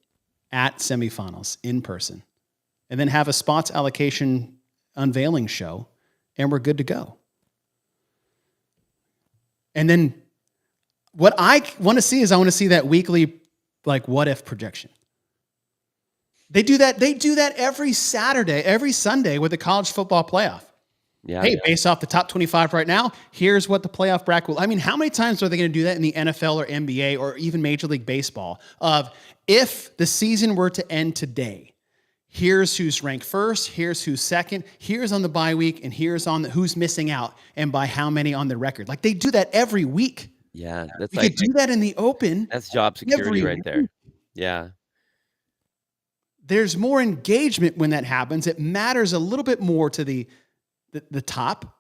at semifinals in person. And then have a spots allocation unveiling show, and we're good to go. And then what I want to see is that weekly, like, what if projection. They do that every Saturday, every Sunday with the college football playoff. Yeah. Hey, based off the top 25 right now, here's what the playoff bracket will. I mean, how many times are they going to do that in the NFL or NBA or even Major League Baseball? Of if the season were to end today, here's who's ranked first, here's who's second, here's on the bye week, and here's on who's missing out, and by how many on the record. Like, they do that every week. Yeah, that's you could do that in the Open. That's job security right there. Yeah. There's more engagement when that happens. It matters a little bit more to the top. I'm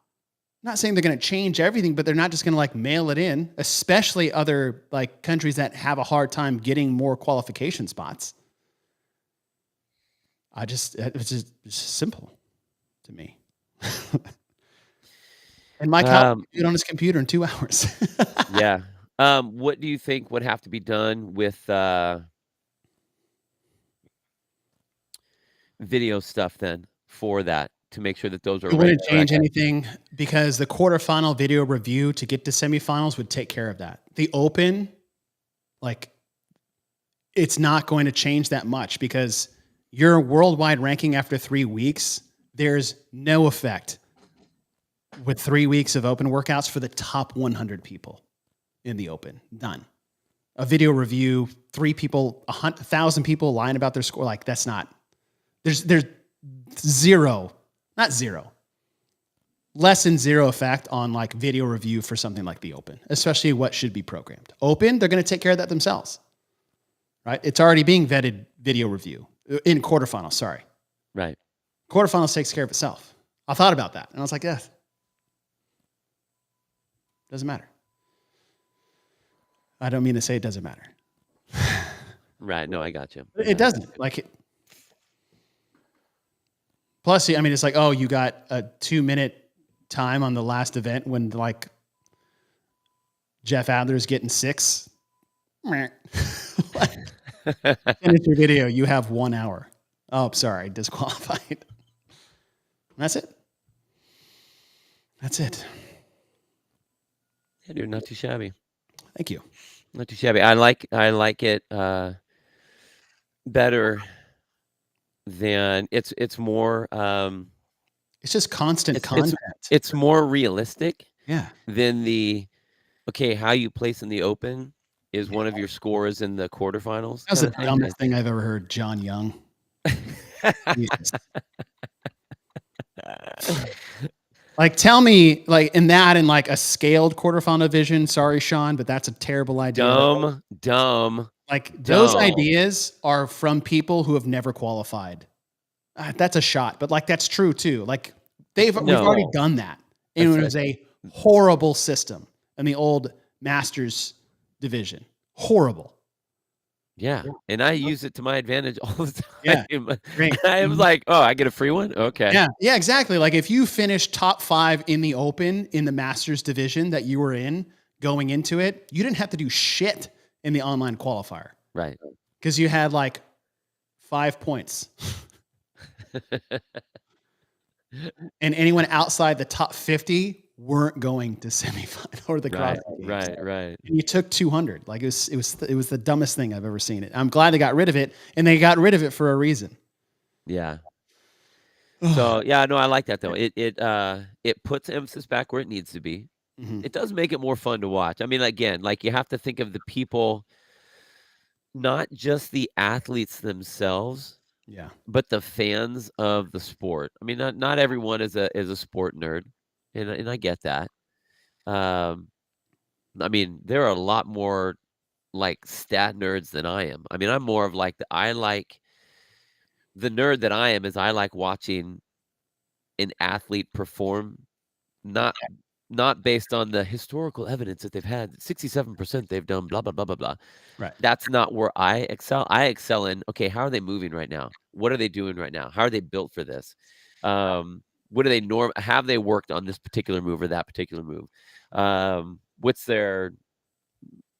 not saying they're going to change everything, but they're not just going to like mail it in, especially other like countries that have a hard time getting more qualification spots. It's just simple to me. And Mike can do it on his computer in 2 hours. Yeah. What do you think would have to be done with video stuff then for that to make sure that those are? It wouldn't change anything because the quarterfinal video review to get to semifinals would take care of that. The Open, like, it's not going to change that much because your worldwide ranking after 3 weeks, there's no effect with 3 weeks of Open workouts for the top 100 people in the Open. None. A video review, 3 people, 1,000 people lying about their score. Like, that's not, there's less than zero effect on like video review for something like the Open, especially what should be programmed. Open, they're going to take care of that themselves, right? It's already being vetted video review in quarterfinals. Sorry. Right. Quarterfinals takes care of itself. I thought about that and I was like, yeah, doesn't matter. I don't mean to say it doesn't matter. Right. No, I got you. It doesn't. Plus, I mean, it's like, oh, you got a 2-minute time on the last event when like Jeff Adler's getting 6. Finish your video. You have 1 hour. Oh, sorry, disqualified. And that's it. That's it. Yeah, dude, not too shabby. Thank you. Not too shabby. I like it better than it's more it's just constant content. It's more realistic. Yeah. Than the how you place in the Open is one of your scores in the quarterfinals. That was the dumbest thing I've ever heard, John Young. Like, tell me, like, in that, in like a scaled quarterfinal vision. Sorry, Sean, but that's a terrible idea. Dumb. Like, those ideas are from people who have never qualified. That's a shot, but like, that's true too. Like, we've already done that. And it was a horrible system in the old Masters division. Horrible. Yeah, and I use it to my advantage all the time. Yeah, great. I was like, oh, I get a free one? Okay. Yeah, exactly. Like, if you finish top 5 in the Open in the Masters division that you were in going into it, you didn't have to do shit in the online qualifier. Right. Because you had like 5 points. And anyone outside the top 50 weren't going to semifinal or the CrossFit Games. Right. And you took 200. Like, it was the dumbest thing I've ever seen. I'm glad they got rid of it, and they got rid of it for a reason. Yeah. So yeah, no, I like that though. It puts emphasis back where it needs to be. Mm-hmm. It does make it more fun to watch. I mean, again, like, you have to think of the people, not just the athletes themselves. Yeah. But the fans of the sport. I mean, not everyone is a sport nerd, and I get that. I mean, there are a lot more like stat nerds than I am. I mean, I'm more of like the nerd that I am is I like watching an athlete perform, not based on the historical evidence that they've had. 67% they've done blah blah blah blah blah. Right. That's not where I excel. I excel in, how are they moving right now? What are they doing right now? How are they built for this? What do they have they worked on this particular move or that particular move? What's their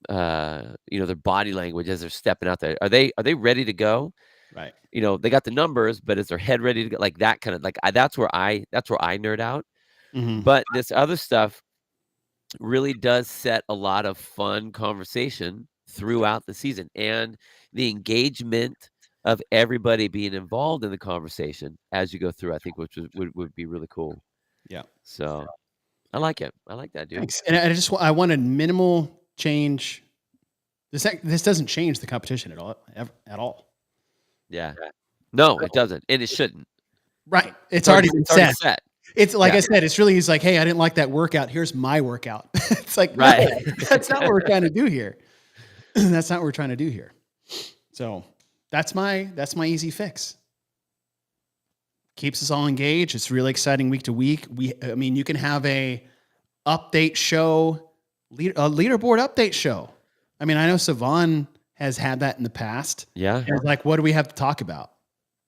their body language as they're stepping out there? Are they ready to go? Right. They got the numbers, but is their head ready to go? Like that kind of that's where I nerd out. Mm-hmm. But this other stuff really does set a lot of fun conversation throughout the season, and the engagement of everybody being involved in the conversation as you go through, I think, which would be really cool. Yeah. So I like it. I like that, dude. Thanks. And I wanted minimal change. This doesn't change the competition at all. Yeah. No, it doesn't, and it shouldn't. Right. It's already been set. It's like, I said, it's really, he's like, hey, I didn't like that workout. Here's my workout. It's like, right. No, that's not what we're trying to do here. That's not what we're trying to do here. So that's my easy fix. Keeps us all engaged. It's really exciting week to week. I mean, you can have a update show, a leaderboard update show. I mean, I know Savon has had that in the past. Yeah. And it's like, what do we have to talk about?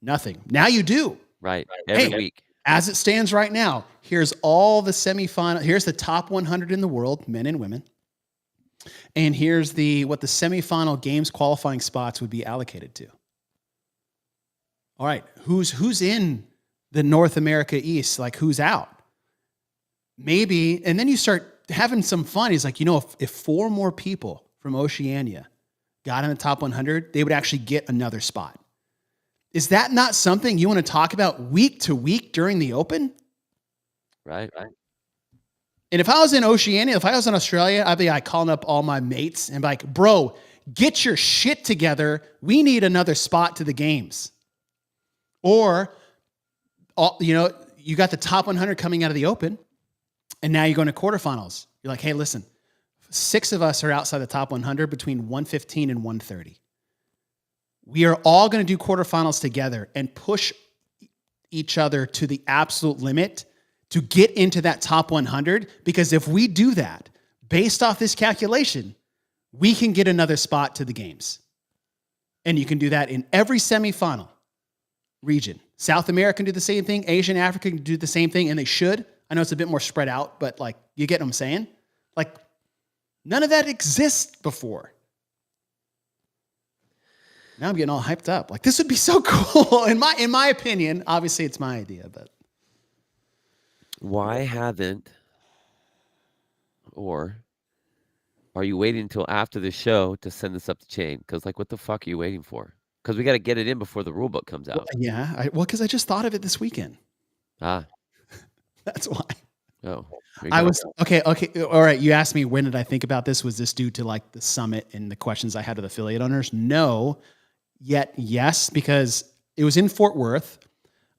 Nothing. Now you do. Right. Every week. As it stands right now, here's all the semifinal. Here's the top 100 in the world, men and women. And here's what the semifinal games qualifying spots would be allocated to. All right, who's in the North America East? Like, who's out? Maybe, and then you start having some fun. He's like, if 4 more people from Oceania got in the top 100, they would actually get another spot. Is that not something you want to talk about week to week during the Open? Right. And if I was in Oceania, if I was in Australia, I'd be like calling up all my mates and be like, bro, get your shit together. We need another spot to the games. Or you got the top 100 coming out of the Open, and now you're going to quarterfinals. You're like, hey, listen, 6 of us are outside the top 100 between 115 and 130. We are all going to do quarterfinals together and push each other to the absolute limit to get into that top 100. Because if we do that, based off this calculation, we can get another spot to the games. And you can do that in every semifinal region. South America can do the same thing. Asia and Africa can do the same thing, and they should. I know it's a bit more spread out, but like, you get what I'm saying? Like, none of that exists before. Now I'm getting all hyped up. Like, this would be so cool. In my opinion, obviously it's my idea, but Why haven't, or are you waiting until after the show to send this up the chain? Because, like, what the fuck are you waiting for? Because we got to get it in before the rule book comes out. yeah. Because I just thought of it this weekend. Ah, That's why. oh, there you I go. was okay. All right. You asked me when did I think about this? Was this due to like the summit and the questions I had with affiliate owners? No, yet yes, because it was in Fort Worth.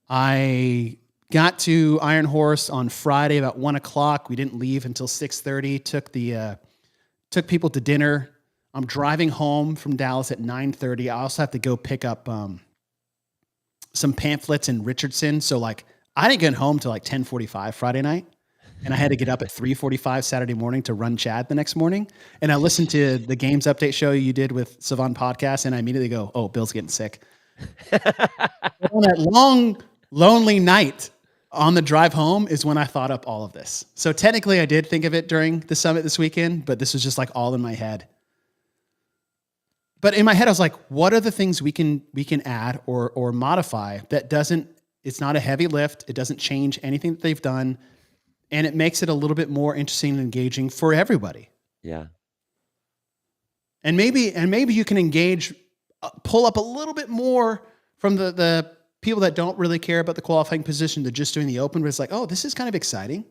I got to Iron Horse on Friday about 1:00. We didn't leave until 6:30. Took people to dinner. I'm driving home from Dallas at 9:30. I also have to go pick up some pamphlets in Richardson. So like I didn't get home till like 10:45 Friday night. And I had to get up at 3:45 Saturday morning to run Chad the next morning. And I listened to the games update show you did with Savan podcast, and I immediately go, oh, Bill's getting sick. On that long, lonely night on the drive home is when I thought up all of this. So technically I did think of it during the summit this weekend, but this was just like all in my head. But in my head, I was like, what are the things we can add or modify that it's not a heavy lift. It doesn't change anything that they've done. And it makes it a little bit more interesting and engaging for everybody. Yeah. And maybe you can engage, pull up a little bit more from the people that don't really care about the qualifying position. They're just doing the Open, but it's like, oh, this is kind of exciting.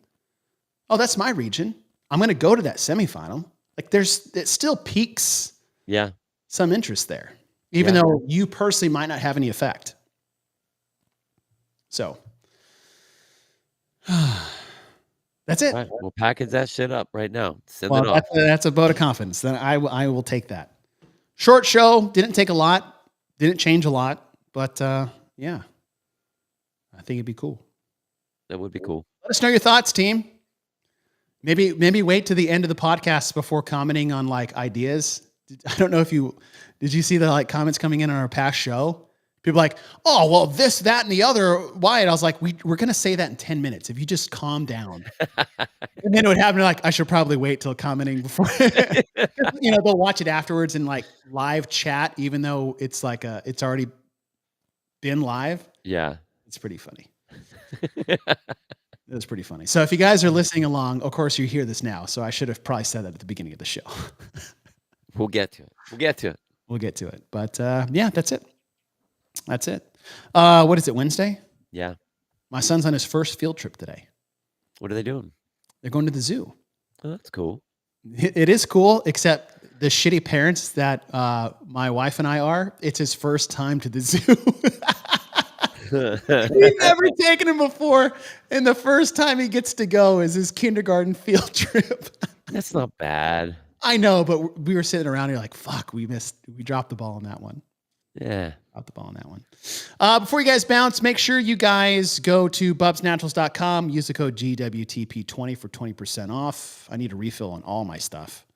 Oh, that's my region. I'm going to go to that semifinal. Like it still piques some interest there, even though you personally might not have any effect. So that's it. Right. We'll package that shit up right now. Send it off. That's a vote of confidence. Then I will take that. Short show, didn't take a lot, didn't change a lot, but yeah, I think it'd be cool. That would be cool. Let us know your thoughts, team. Maybe wait to the end of the podcast before commenting on like ideas. I don't know if did you see the like comments coming in on our past show? People like, oh, well, this, that, and the other. Why? And I was like, we're going to say that in 10 minutes. If you just calm down. And then it would happen like, I should probably wait till commenting before, they'll watch it afterwards in like live chat, even though it's like it's already been live. Yeah. It's pretty funny. It was pretty funny. So if you guys are listening along, of course you hear this now. So I should have probably said that at the beginning of the show. We'll get to it. We'll get to it. But yeah, that's it. That's it. What is it, Wednesday? Yeah. My son's on his first field trip today. What are they doing? They're going to the zoo. Oh, that's cool. It is cool, except the shitty parents that my wife and I are, it's his first time to the zoo. We've never taken him before, and the first time he gets to go is his kindergarten field trip. That's not bad. I know, but we were sitting around here like, fuck, we dropped the ball on that one. Yeah. Dropped the ball on that one. Before you guys bounce, make sure you guys go to bubsnaturals.com. Use the code GWTP20 for 20% off. I need a refill on all my stuff.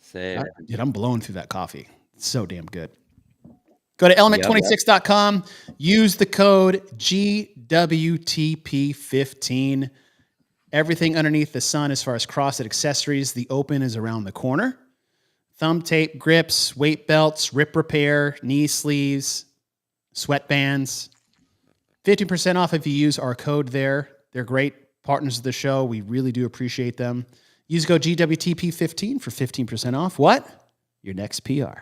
Same. Dude, I'm blowing through that coffee. It's so damn good. Go to element26.com. Use the code GWTP15. Everything underneath the sun as far as CrossFit accessories. The Open is around the corner. Thumb tape, grips, weight belts, rip repair, knee sleeves, sweatbands. 50% off if you use our code there. They're great partners of the show. We really do appreciate them. Use code GWTP15 for 15% off. What? Your next PR.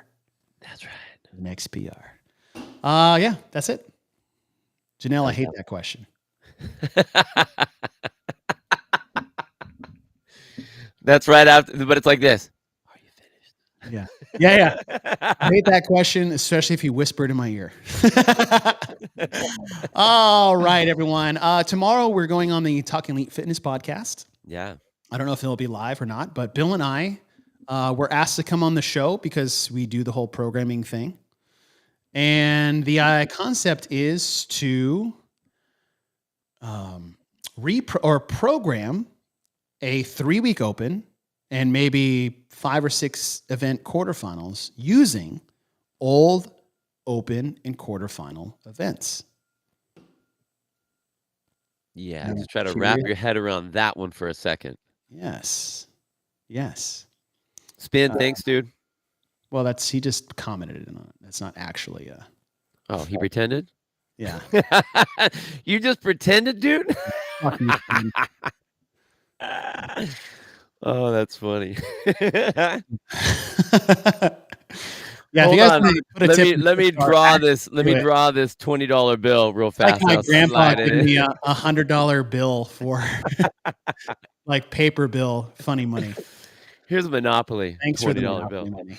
That's right. Your next PR. Yeah, that's it. Janelle, I hate that question. That's right after, but it's like this. Are you finished? Yeah. Yeah. I hate that question, especially if you whisper it in my ear. All right, everyone. Tomorrow we're going on the Talking Elite Fitness podcast. Yeah. I don't know if it'll be live or not, but Bill and I were asked to come on the show because we do the whole programming thing. And the concept is to program a 3-week open and maybe 5 or 6 event quarterfinals using old open and quarterfinal events. Yeah. Just try to wrap your head around that one for a second. Yes. Spin, thanks, dude. Well, he just commented on it. That's not actually Oh, he pretended? Yeah. You just pretended, dude? Oh, that's funny. Yeah, Hold on. Let me draw this $20 bill real fast. Like my grandpa giving me a $100 bill for like paper bill, funny money. Here's a Monopoly. Thanks $20 for the Monopoly bill. money.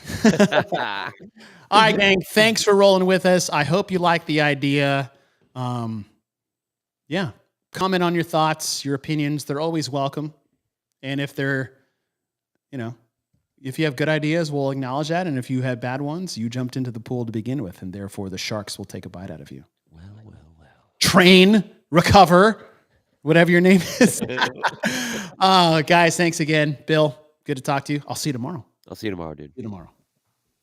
All right, gang. Thanks for rolling with us. I hope you like the idea. Yeah. Comment on your thoughts, your opinions. They're always welcome. And if if you have good ideas, we'll acknowledge that. And if you had bad ones, you jumped into the pool to begin with, and therefore the sharks will take a bite out of you. Well. Train, recover, whatever your name is. Guys, thanks again. Bill, good to talk to you. I'll see you tomorrow. I'll see you tomorrow, dude. See you tomorrow.